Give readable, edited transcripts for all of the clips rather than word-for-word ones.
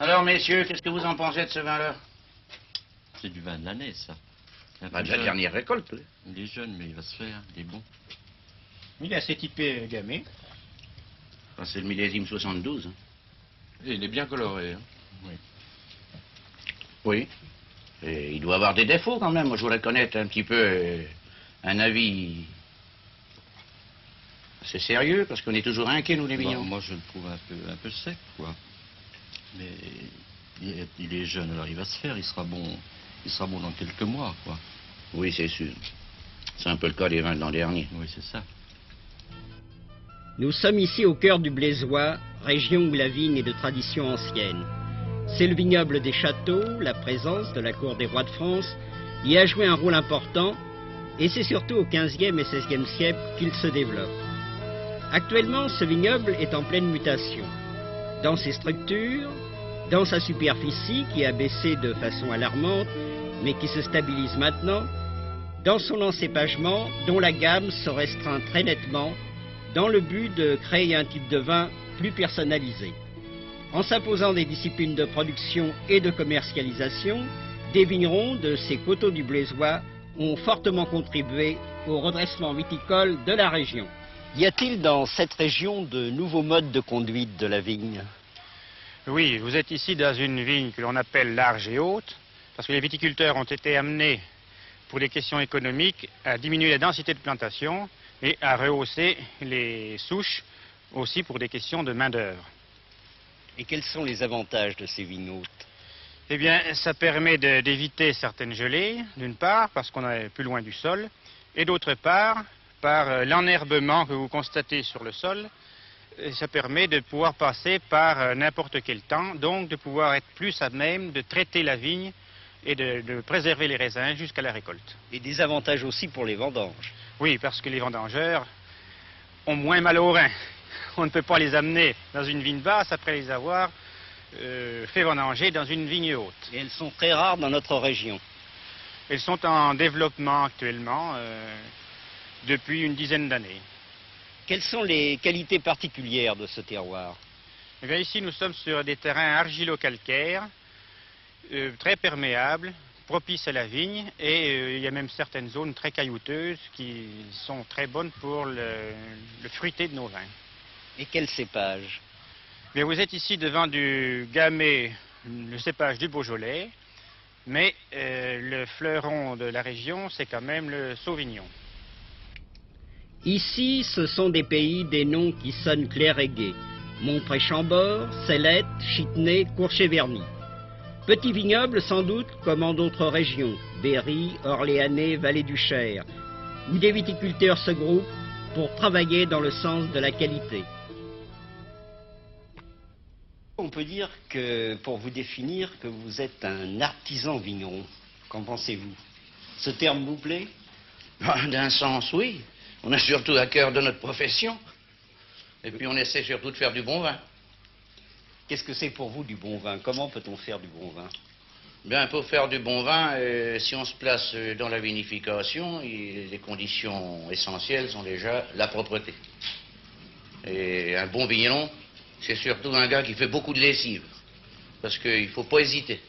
Alors, messieurs, qu'est-ce que vous en pensez de ce vin-là? C'est du vin de l'année, ça. Bah, de la dernière récolte. Oui. Il est jeune, mais il va se faire, il est bon. Il est assez typé gamay. Bah, c'est le millésime 72. Hein. Et il est bien coloré. Hein. Oui. Oui. Et il doit avoir des défauts quand même. Moi, je voudrais connaître un petit peu un avis assez sérieux, parce qu'on est toujours inquiets, nous, les Bah, vignerons. moi, je le trouve un peu sec, quoi. Mais il est jeune, alors il va se faire, il sera bon dans quelques mois, quoi. Oui, c'est sûr. C'est un peu le cas des vins de l'an dernier. Oui, c'est ça. Nous sommes ici au cœur du Blésois, région où la vigne est de tradition ancienne. C'est le vignoble des châteaux, la présence de la cour des rois de France y a joué un rôle important, et c'est surtout au XVe et XVIe siècle qu'il se développe. Actuellement, ce vignoble est en pleine mutation. Dans ses structures, dans sa superficie qui a baissé de façon alarmante, mais qui se stabilise maintenant, dans son encépagement, dont la gamme se restreint très nettement, dans le but de créer un type de vin plus personnalisé. En s'imposant des disciplines de production et de commercialisation, des vignerons de ces coteaux du Blésois ont fortement contribué au redressement viticole de la région. Y a-t-il dans cette région de nouveaux modes de conduite de la vigne? Oui, vous êtes ici dans une vigne que l'on appelle large et haute, parce que les viticulteurs ont été amenés, pour des questions économiques, à diminuer la densité de plantation et à rehausser les souches, aussi pour des questions de main-d'œuvre. Et quels sont les avantages de ces vignes hautes? Eh bien, ça permet d'éviter certaines gelées, d'une part, parce qu'on est plus loin du sol, et d'autre part, par l'enherbement que vous constatez sur le sol, ça permet de pouvoir passer par n'importe quel temps, donc de pouvoir être plus à même de traiter la vigne et de préserver les raisins jusqu'à la récolte. Et des avantages aussi pour les vendanges. Oui, parce que les vendangeurs ont moins mal aux reins. On ne peut pas les amener dans une vigne basse après les avoir fait vendanger dans une vigne haute. Et elles sont très rares dans notre région. Elles sont en développement actuellement depuis une dizaine d'années. Quelles sont les qualités particulières de ce terroir? Eh bien, ici, nous sommes sur des terrains argilo-calcaires, très perméables, propices à la vigne, et il y a même certaines zones très caillouteuses qui sont très bonnes pour le fruité de nos vins. Et quel cépage? Eh bien, vous êtes ici devant du gamay, le cépage du Beaujolais, mais le fleuron de la région, c'est quand même le Sauvignon. Ici, ce sont des pays, des noms qui sonnent clairs et gais. Montpré-Chambord, Célette, Chitenay, Courcheverny. Petits vignobles sans doute comme en d'autres régions, Berry, Orléanais, Vallée du Cher, où des viticulteurs se groupent pour travailler dans le sens de la qualité. On peut dire que, pour vous définir, que vous êtes un artisan vigneron. Qu'en pensez-vous? Ce terme vous plaît? D'un sens, oui. On a surtout à cœur de notre profession. Et puis on essaie surtout de faire du bon vin. Qu'est-ce que c'est pour vous du bon vin? Comment peut-on faire du bon vin? Bien, pour faire du bon vin, si on se place dans la vinification, les conditions essentielles sont déjà la propreté. Et un bon vigneron, c'est surtout un gars qui fait beaucoup de lessive. Parce qu'il ne faut pas hésiter.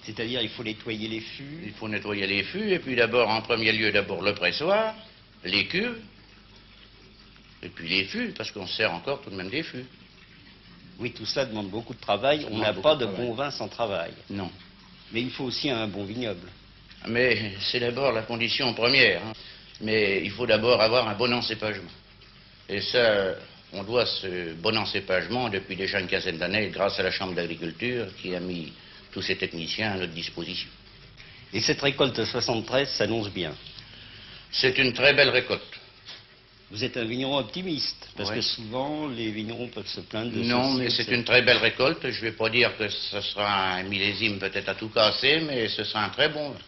C'est-à-dire, il faut nettoyer les fûts? Il faut nettoyer les fûts, et puis d'abord, en premier lieu, d'abord le pressoir, les cuves, et puis les fûts, parce qu'on sert encore tout de même des fûts. Oui, tout cela demande beaucoup de travail. On n'a pas de bon vin sans travail. Non. Mais il faut aussi un bon vignoble. Mais c'est d'abord la condition première. Hein. Mais il faut d'abord avoir un bon encépagement. Et ça, on doit ce bon encépagement depuis déjà une quinzaine d'années grâce à la Chambre d'agriculture qui a mis tous ces techniciens à notre disposition. Et cette récolte 73 s'annonce bien. C'est une très belle récolte. Vous êtes un vigneron optimiste, parce Ouais. que souvent les vignerons peuvent se plaindre de Non, ceci, mais c'est une très belle récolte. Je ne vais pas dire que ce sera un millésime peut-être à tout casser, mais ce sera un très bon vin.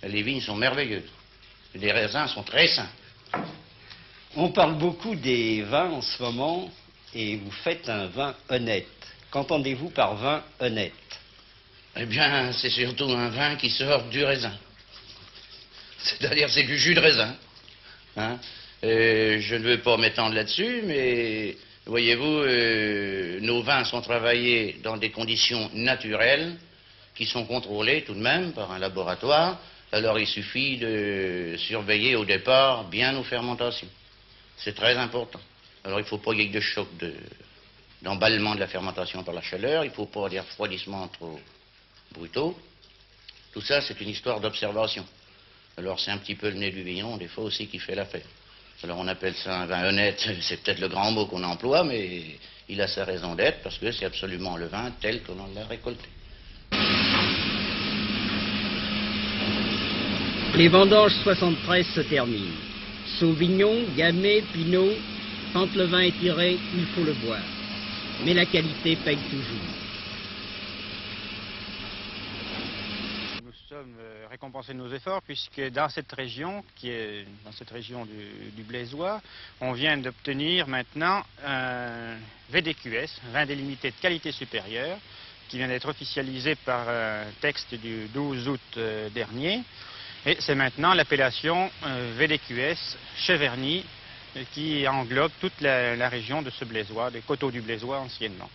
Les vignes sont merveilleuses. Les raisins sont très sains. On parle beaucoup des vins en ce moment, et vous faites un vin honnête. Qu'entendez-vous par vin honnête? Eh bien, c'est surtout un vin qui sort du raisin. C'est-à-dire, c'est du jus de raisin. Hein? Je ne veux pas m'étendre là-dessus, mais Voyez-vous, nos vins sont travaillés dans des conditions naturelles qui sont contrôlées tout de même par un laboratoire. Alors il suffit de surveiller au départ bien nos fermentations. C'est très important. Alors il ne faut pas qu'il y ait de choc d'emballement de la fermentation par la chaleur, il ne faut pas des refroidissements trop brutaux. Tout ça, c'est une histoire d'observation. Alors c'est un petit peu le nez du vigneron, des fois aussi, qui fait l'affaire. Alors on appelle ça un vin honnête, c'est peut-être le grand mot qu'on emploie, mais il a sa raison d'être, parce que c'est absolument le vin tel qu'on l'a récolté. Les vendanges 73 se terminent. Sauvignon, Gamay, Pinot, quand le vin est tiré, il faut le boire. Mais la qualité paye toujours. Nous sommes récompensés de nos efforts puisque dans cette région, du Blésois, on vient d'obtenir maintenant un VDQS, vin délimité de qualité supérieure, qui vient d'être officialisé par un texte du 12 août dernier. Et c'est maintenant l'appellation VDQS Cheverny qui englobe toute la région de ce Blésois, des coteaux du Blésois anciennement.